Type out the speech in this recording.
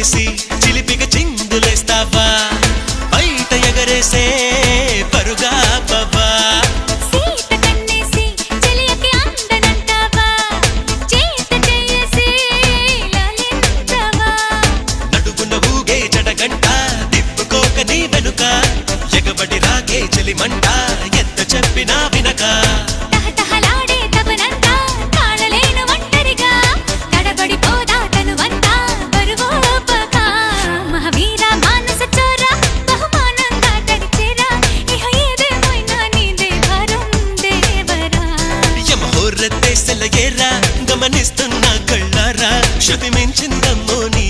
కన్నేసి చిలిపిగా చిందులేస్తావా బయట ఎగరేసే పరుగా పవ్వా నడుగున ఊగే జడగంట తిప్పుకోక నీ వెనుక ఎగబడి రాగే చెలిమంట ఎంత చెప్పినా వినక గమనిస్తున్నా కళ్ళారా శృతి మించిందమ్మో నీ